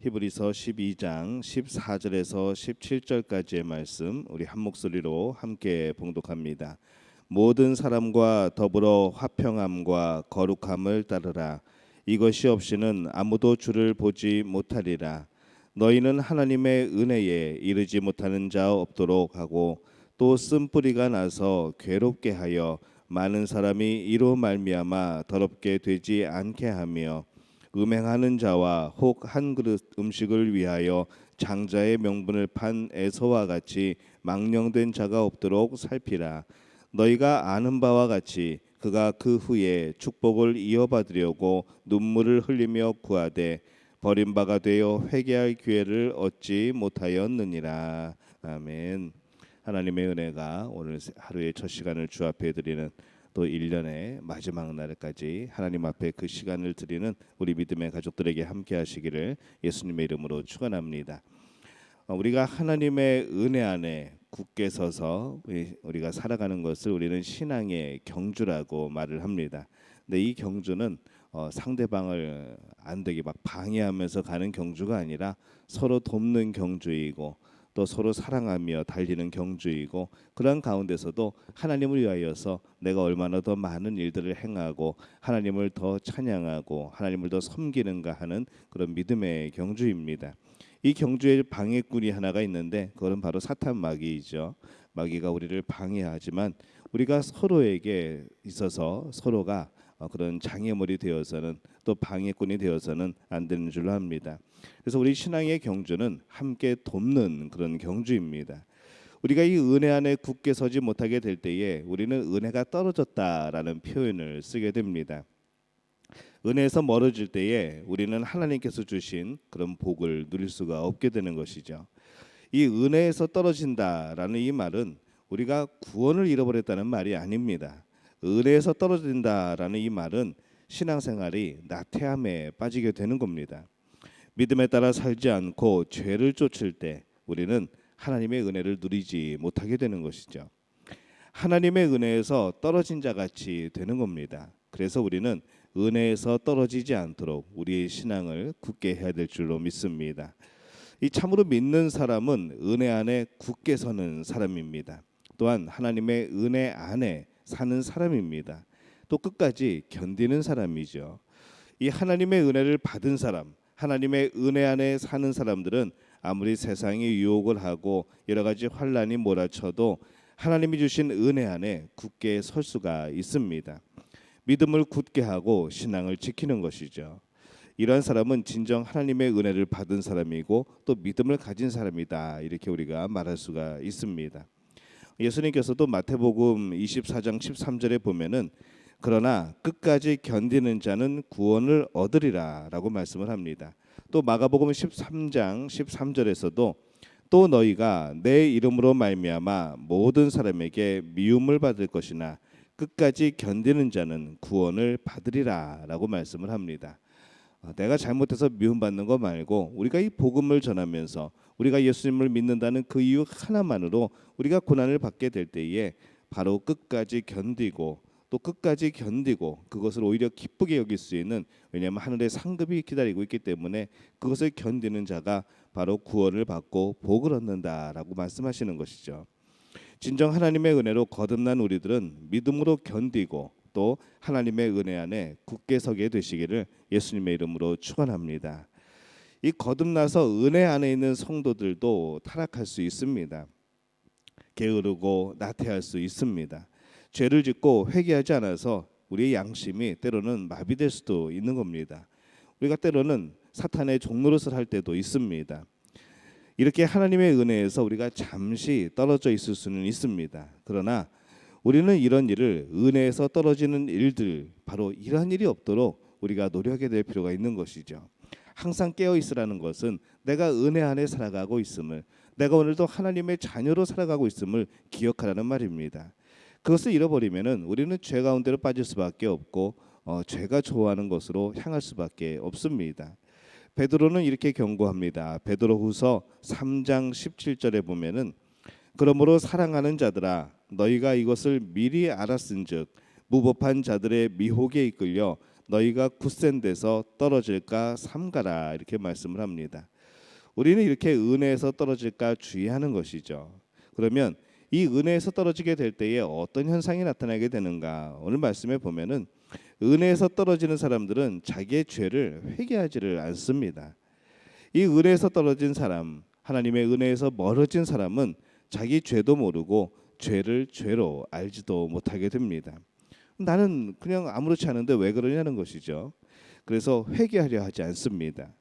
히브리서 12장 14절에서 17절까지의 말씀 우리 한 목소리로 함께 봉독합니다. 모든 사람과 더불어 화평함과 거룩함을 따르라. 이것이 없이는 아무도 주를 보지 못하리라. 너희는 하나님의 은혜에 이르지 못하는 자 없도록 하고 또 쓴뿌리가 나서 괴롭게 하여 많은 사람이 이로 말미암아 더럽게 되지 않게 하며 음행하는 자와 혹 한 그릇 음식을 위하여 장자의 명분을 판 에서와 같이 망령된 자가 없도록 살피라. 너희가 아는 바와 같이 그가 그 후에 축복을 이어받으려고 눈물을 흘리며 구하되 버림바가 되어 회개할 기회를 얻지 못하였느니라. 아멘. 하나님의 은혜가 오늘 하루의 첫 시간을 주 앞에 드리는 또 1년의 마지막 날까지 하나님 앞에 그 시간을 드리는 우리 믿음의 가족들에게 함께 하시기를 예수님의 이름으로 축원합니다. 우리가 하나님의 은혜 안에 굳게 서서 우리가 살아가는 것을 우리는 신앙의 경주라고 말을 합니다. 근데 이 경주는 상대방을 안 되게 막 방해하면서 가는 경주가 아니라 서로 돕는 경주이고 또 서로 사랑하며 달리는 경주이고, 그런 가운데서도 하나님을 위하여서 내가 얼마나 더 많은 일들을 행하고 하나님을 더 찬양하고 하나님을 더 섬기는가 하는 그런 믿음의 경주입니다. 이 경주에 방해꾼이 하나가 있는데 그것은 바로 사탄 마귀이죠. 마귀가 우리를 방해하지만 우리가 서로에게 있어서 서로가 그런 장애물이 되어서는 또 방해꾼이 되어서는 안 되는 줄로 합니다. 그래서 우리 신앙의 경주는 함께 돕는 그런 경주입니다. 우리가 이 은혜 안에 굳게 서지 못하게 될 때에 우리는 은혜가 떨어졌다라는 표현을 쓰게 됩니다. 은혜에서 멀어질 때에 우리는 하나님께서 주신 그런 복을 누릴 수가 없게 되는 것이죠. 이 은혜에서 떨어진다라는 이 말은 우리가 구원을 잃어버렸다는 말이 아닙니다. 은혜에서 떨어진다라는 이 말은 신앙생활이 나태함에 빠지게 되는 겁니다. 믿음에 따라 살지 않고 죄를 쫓을 때 우리는 하나님의 은혜를 누리지 못하게 되는 것이죠. 하나님의 은혜에서 떨어진 자 같이 되는 겁니다. 그래서 우리는 은혜에서 떨어지지 않도록 우리의 신앙을 굳게 해야 될 줄로 믿습니다. 이 참으로 믿는 사람은 은혜 안에 굳게 서는 사람입니다. 또한 하나님의 은혜 안에 사는 사람입니다. 또 끝까지 견디는 사람이죠. 이 하나님의 은혜를 받은 사람, 하나님의 은혜 안에 사는 사람들은 아무리 세상이 유혹을 하고 여러 가지 환란이 몰아쳐도 하나님이 주신 은혜 안에 굳게 설 수가 있습니다. 믿음을 굳게 하고 신앙을 지키는 것이죠. 이러한 사람은 진정 하나님의 은혜를 받은 사람이고 또 믿음을 가진 사람이다, 이렇게 우리가 말할 수가 있습니다. 예수님께서도 마태복음 24장 13절에 보면은 그러나 끝까지 견디는 자는 구원을 얻으리라 라고 말씀을 합니다. 또 마가복음 13장 13절에서도 또 너희가 내 이름으로 말미암아 모든 사람에게 미움을 받을 것이나 끝까지 견디는 자는 구원을 받으리라 라고 말씀을 합니다. 내가 잘못해서 미움받는 거 말고 우리가 이 복음을 전하면서 우리가 예수님을 믿는다는 그 이유 하나만으로 우리가 고난을 받게 될 때에 바로 끝까지 견디고 또 끝까지 견디고 그것을 오히려 기쁘게 여길 수 있는, 왜냐하면 하늘의 상급이 기다리고 있기 때문에 그것을 견디는 자가 바로 구원을 받고 복을 얻는다라고 말씀하시는 것이죠. 진정 하나님의 은혜로 거듭난 우리들은 믿음으로 견디고 또 하나님의 은혜 안에 굳게 서게 되시기를 예수님의 이름으로 축원합니다. 이 거듭나서 은혜 안에 있는 성도들도 타락할 수 있습니다. 게으르고 나태할 수 있습니다. 죄를 짓고 회개하지 않아서 우리의 양심이 때로는 마비될 수도 있는 겁니다. 우리가 때로는 사탄의 종노릇을 할 때도 있습니다. 이렇게 하나님의 은혜에서 우리가 잠시 떨어져 있을 수는 있습니다. 그러나 우리는 이런 일을, 은혜에서 떨어지는 일들, 바로 이러한 일이 없도록 우리가 노력해야 될 필요가 있는 것이죠. 항상 깨어 있으라는 것은 내가 은혜 안에 살아가고 있음을, 내가 오늘도 하나님의 자녀로 살아가고 있음을 기억하라는 말입니다. 그것을 잃어버리면은 우리는 죄 가운데로 빠질 수밖에 없고 죄가 좋아하는 것으로 향할 수밖에 없습니다. 베드로는 이렇게 경고합니다. 베드로후서 3장 17절에 보면은 그러므로 사랑하는 자들아 너희가 이것을 미리 알았은즉 무법한 자들의 미혹에 이끌려 너희가 굳센 데서 떨어질까 삼가라 이렇게 말씀을 합니다. 우리는 이렇게 은혜에서 떨어질까 주의하는 것이죠. 그러면 이 은혜에서 떨어지게 될 때에 어떤 현상이 나타나게 되는가? 오늘 말씀에 보면은 은혜에서 떨어지는 사람들은 자기의 죄를 회개하지를 않습니다. 이 은혜에서 떨어진 사람, 하나님의 은혜에서 멀어진 사람은 자기 죄도 모르고 죄를 죄로 알지도 못하게 됩니다. 나는 그냥 아무렇지 않은데 왜 그러냐는 것이죠. 그래서 회개하려 하지 않습니다.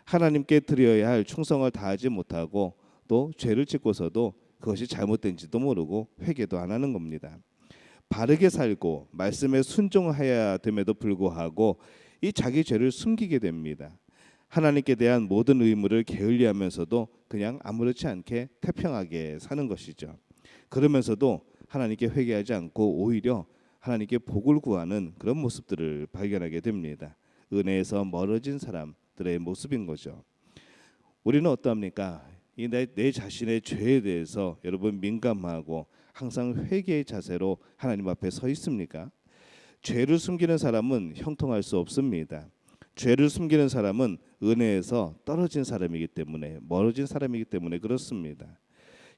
하나님께 드려야 할 충성을 다하지 못하고 또 죄를 짓고서도 그것이 잘못된지도 모르고 회개도 안 하는 겁니다. 바르게 살고 말씀에 순종해야 됨에도 불구하고 이 자기 죄를 숨기게 됩니다. 하나님께 대한 모든 의무를 게을리하면서도 그냥 아무렇지 않게 태평하게 사는 것이죠. 그러면서도 하나님께 회개하지 않고 오히려 하나님께 복을 구하는 그런 모습들을 발견하게 됩니다. 은혜에서 멀어진 사람들의 모습인 거죠. 우리는 어떠합니까? 내 자신의 죄에 대해서 여러분 민감하고 항상 회개의 자세로 하나님 앞에 서 있습니까? 죄를 숨기는 사람은 형통할 수 없습니다. 죄를 숨기는 사람은 은혜에서 떨어진 사람이기 때문에 멀어진 사람이기 때문에 그렇습니다.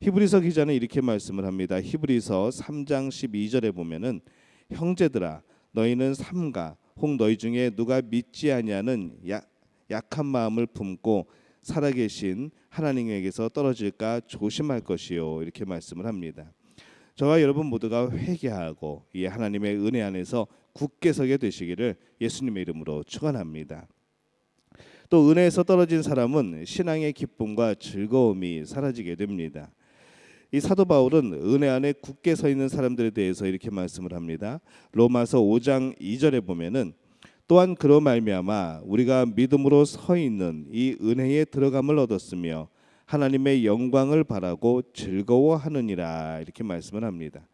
히브리서 기자는 이렇게 말씀을 합니다. 히브리서 3장 12절에 보면은 형제들아 너희는 삼가 혹 너희 중에 누가 믿지 아니하는 약한 마음을 품고 살아계신 하나님에게서 떨어질까 조심할 것이요 이렇게 말씀을 합니다. 저와 여러분 모두가 회개하고 이 하나님의 은혜 안에서 굳게 서게 되시기를 예수님의 이름으로 축원합니다. 또 은혜에서 떨어진 사람은 신앙의 기쁨과 즐거움이 사라지게 됩니다. 이 사도 바울은 은혜 안에 굳게 서 있는 사람들에 대해서 이렇게 말씀을 합니다. 로마서 5장 2절에 보면은 또한 그로 말미암아 우리가 믿음으로 서 있는 이 은혜에 들어감을 얻었으며 하나님의 영광을 바라고 즐거워하느니라 이렇게 말씀을 합니다.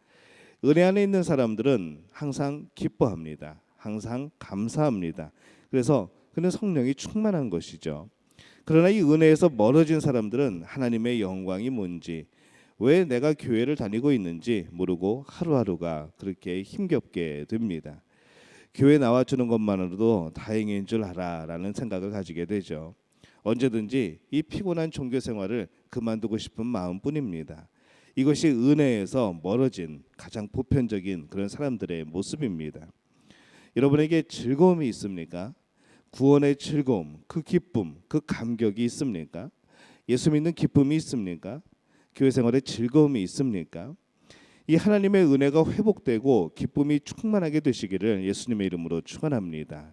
은혜 안에 있는 사람들은 항상 기뻐합니다. 항상 감사합니다. 그래서 그는 성령이 충만한 것이죠. 그러나 이 은혜에서 멀어진 사람들은 하나님의 영광이 뭔지 왜 내가 교회를 다니고 있는지 모르고 하루하루가 그렇게 힘겹게 됩니다. 교회 나와주는 것만으로도 다행인 줄 알아라는 생각을 가지게 되죠. 언제든지 이 피곤한 종교 생활을 그만두고 싶은 마음뿐입니다. 이것이 은혜에서 멀어진 가장 보편적인 그런 사람들의 모습입니다. 여러분에게 즐거움이 있습니까? 구원의 즐거움, 그 기쁨, 그 감격이 있습니까? 예수 믿는 기쁨이 있습니까? 교회 생활에 즐거움이 있습니까? 이 하나님의 은혜가 회복되고 기쁨이 충만하게 되시기를 예수님의 이름으로 축원합니다.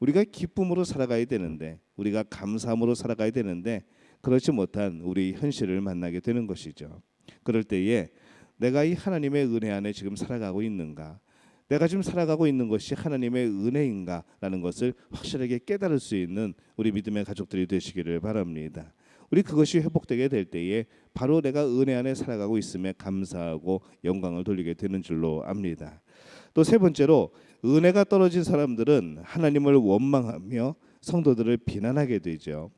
우리가 기쁨으로 살아가야 되는데 우리가 감사함으로 살아가야 되는데 그렇지 못한 우리 현실을 만나게 되는 것이죠. 그럴 때에 내가 이 하나님의 은혜 안에 지금 살아가고 있는가? 내가 지금 살아가고 있는 것이 하나님의 은혜인가라는 것을 확실하게 깨달을 수 있는 우리 믿음의 가족들이 되시기를 바랍니다. 우리 그것이 회복되게 될 때에 바로 내가 은혜 안에 살아가고 있음에 감사하고 영광을 돌리게 되는 줄로 압니다. 또 세 번째로 은혜가 떨어진 사람들은 하나님을 원망하며 성도들을 비난하게 되죠.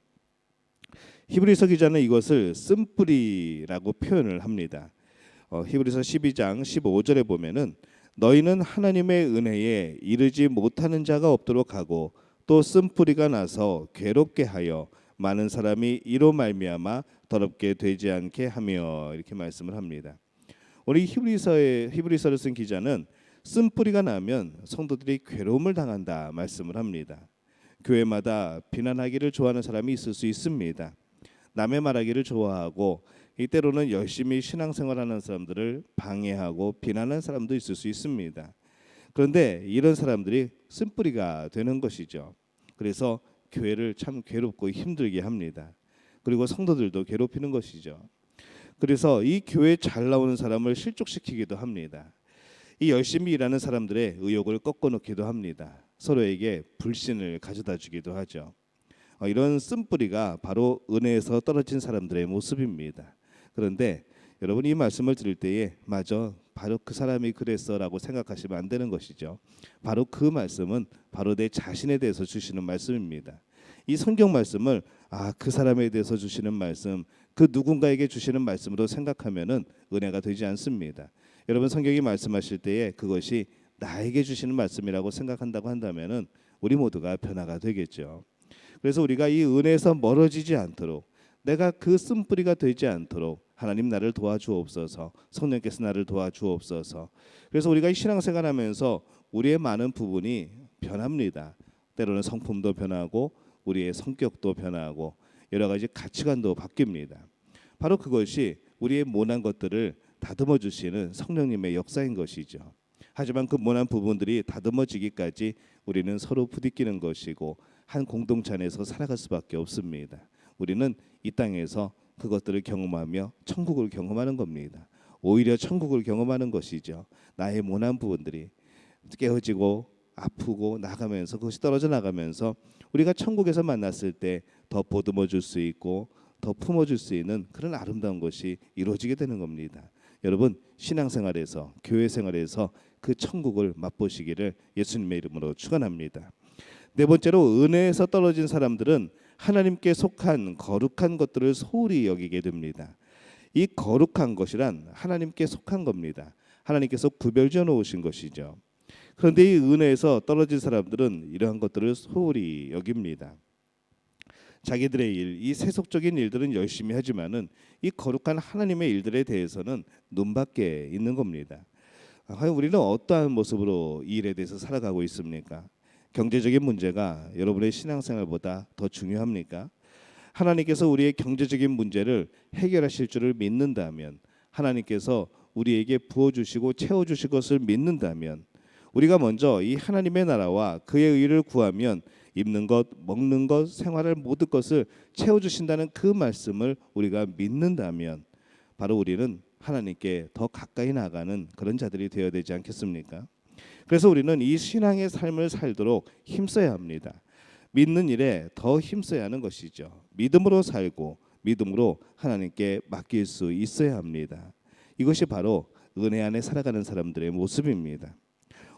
히브리서 기자는 이것을 쓴뿌리라고 표현을 합니다. 히브리서 12장 15절에 보면은 너희는 하나님의 은혜에 이르지 못하는 자가 없도록 하고 또 쓴뿌리가 나서 괴롭게 하여 많은 사람이 이로 말미암아 더럽게 되지 않게 하며 이렇게 말씀을 합니다. 우리 히브리서를 쓴 기자는 쓴뿌리가 나면 성도들이 괴로움을 당한다 말씀을 합니다. 교회마다 비난하기를 좋아하는 사람이 있을 수 있습니다. 남의 말하기를 좋아하고 이때로는 열심히 신앙생활하는 사람들을 방해하고 비난하는 사람도 있을 수 있습니다. 그런데 이런 사람들이 쓴뿌리가 되는 것이죠. 그래서 교회를 참 괴롭고 힘들게 합니다. 그리고 성도들도 괴롭히는 것이죠. 그래서 이 교회 잘 나오는 사람을 실족시키기도 합니다. 이 열심히 일하는 사람들의 의욕을 꺾어놓기도 합니다. 서로에게 불신을 가져다 주기도 하죠. 이런 쓴뿌리가 바로 은혜에서 떨어진 사람들의 모습입니다. 그런데 여러분 이 말씀을 들을 때에 맞아 바로 그 사람이 그랬어라고 생각하시면 안 되는 것이죠. 바로 그 말씀은 바로 내 자신에 대해서 주시는 말씀입니다. 이 성경 말씀을 그 사람에 대해서 주시는 말씀, 그 누군가에게 주시는 말씀으로 생각하면은 은혜가 되지 않습니다. 여러분 성경이 말씀하실 때에 그것이 나에게 주시는 말씀이라고 생각한다고 한다면은 우리 모두가 변화가 되겠죠. 그래서 우리가 이 은혜에서 멀어지지 않도록, 내가 그 쓴뿌리가 되지 않도록 하나님 나를 도와주옵소서. 성령께서 나를 도와주옵소서. 그래서 우리가 이 신앙생활하면서 우리의 많은 부분이 변합니다. 때로는 성품도 변하고 우리의 성격도 변하고 여러 가지 가치관도 바뀝니다. 바로 그것이 우리의 모난 것들을 다듬어 주시는 성령님의 역사인 것이죠. 하지만 그 모난 부분들이 다듬어지기까지 우리는 서로 부딪히는 것이고 한 공동체 안에서 살아갈 수밖에 없습니다. 우리는 이 땅에서 그것들을 경험하며 천국을 경험하는 겁니다. 오히려 천국을 경험하는 것이죠. 나의 모난 부분들이 깨어지고 아프고 나가면서 그것이 떨어져 나가면서 우리가 천국에서 만났을 때 더 보듬어 줄 수 있고 더 품어 줄 수 있는 그런 아름다운 것이 이루어지게 되는 겁니다. 여러분, 신앙생활에서 교회 생활에서 그 천국을 맛보시기를 예수님의 이름으로 축원합니다. 네 번째로, 은혜에서 떨어진 사람들은 하나님께 속한 거룩한 것들을 소홀히 여기게 됩니다. 이 거룩한 것이란 하나님께 속한 겁니다. 하나님께서 구별지어 놓으신 것이죠. 그런데 이 은혜에서 떨어진 사람들은 이러한 것들을 소홀히 여깁니다. 자기들의 일, 이 세속적인 일들은 열심히 하지만은 이 거룩한 하나님의 일들에 대해서는 눈밖에 있는 겁니다. 과연 우리는 어떠한 모습으로 이 일에 대해서 살아가고 있습니까? 경제적인 문제가 여러분의 신앙생활보다 더 중요합니까? 하나님께서 우리의 경제적인 문제를 해결하실 줄을 믿는다면, 하나님께서 우리에게 부어주시고 채워주실 것을 믿는다면, 우리가 먼저 이 하나님의 나라와 그의 의를 구하면 입는 것, 먹는 것, 생활할 모든 것을 채워주신다는 그 말씀을 우리가 믿는다면 바로 우리는 하나님께 더 가까이 나가는 그런 자들이 되어야 되지 않겠습니까? 그래서 우리는 이 신앙의 삶을 살도록 힘써야 합니다. 믿는 일에 더 힘써야 하는 것이죠. 믿음으로 살고 믿음으로 하나님께 맡길 수 있어야 합니다. 이것이 바로 은혜 안에 살아가는 사람들의 모습입니다.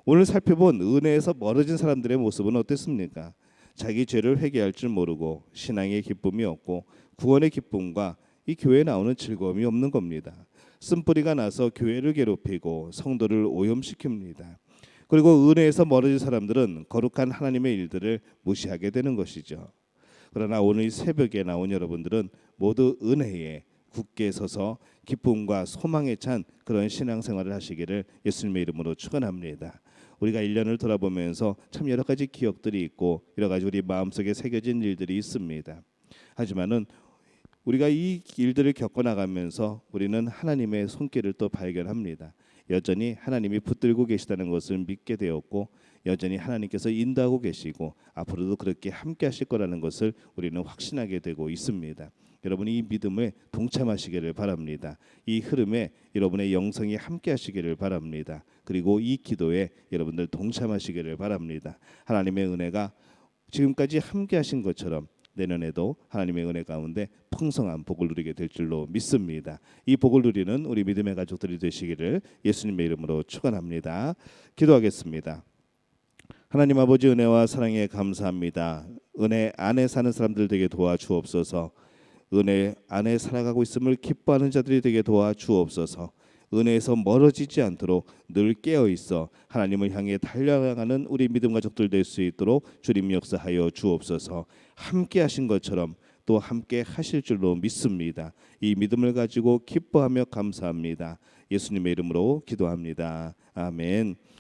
오늘 살펴본 은혜에서 멀어진 사람들의 모습은 어땠습니까? 자기 죄를 회개할 줄 모르고 신앙의 기쁨이 없고 구원의 기쁨과 이 교회에 나오는 즐거움이 없는 겁니다. 쓴뿌리가 나서 교회를 괴롭히고 성도를 오염시킵니다. 그리고 은혜에서 멀어진 사람들은 거룩한 하나님의 일들을 무시하게 되는 것이죠. 그러나 오늘 이 새벽에 나온 여러분들은 모두 은혜에 굳게 서서 기쁨과 소망에 찬 그런 신앙생활을 하시기를 예수님의 이름으로 축원합니다. 우리가 1년을 돌아보면서 참 여러 가지 기억들이 있고 여러 가지 우리 마음속에 새겨진 일들이 있습니다. 하지만은 우리가 이 일들을 겪어나가면서 우리는 하나님의 손길을 또 발견합니다. 여전히 하나님이 붙들고 계시다는 것을 믿게 되었고 여전히 하나님께서 인도하고 계시고 앞으로도 그렇게 함께 하실 거라는 것을 우리는 확신하게 되고 있습니다. 여러분이 이 믿음에 동참하시기를 바랍니다. 이 흐름에 여러분의 영성이 함께 하시기를 바랍니다. 그리고 이 기도에 여러분들 동참하시기를 바랍니다. 하나님의 은혜가 지금까지 함께 하신 것처럼 내년에도 하나님의 은혜 가운데 풍성한 복을 누리게 될 줄로 믿습니다. 이 복을 누리는 우리 믿음의 가족들이 되시기를 예수님의 이름으로 축원합니다. 기도하겠습니다. 하나님 아버지, 은혜와 사랑에 감사합니다. 은혜 안에 사는 사람들 되게 도와주옵소서. 은혜 안에 살아가고 있음을 기뻐하는 자들이 되게 도와주옵소서. 은혜에서 멀어지지 않도록 늘 깨어 있어 하나님을 향해 달려가는 우리 믿음 가족들 될 수 있도록 주님 역사하여 주옵소서. 함께 하신 것처럼 또 함께 하실 줄로 믿습니다. 이 믿음을 가지고 기뻐하며 감사합니다. 예수님의 이름으로 기도합니다. 아멘.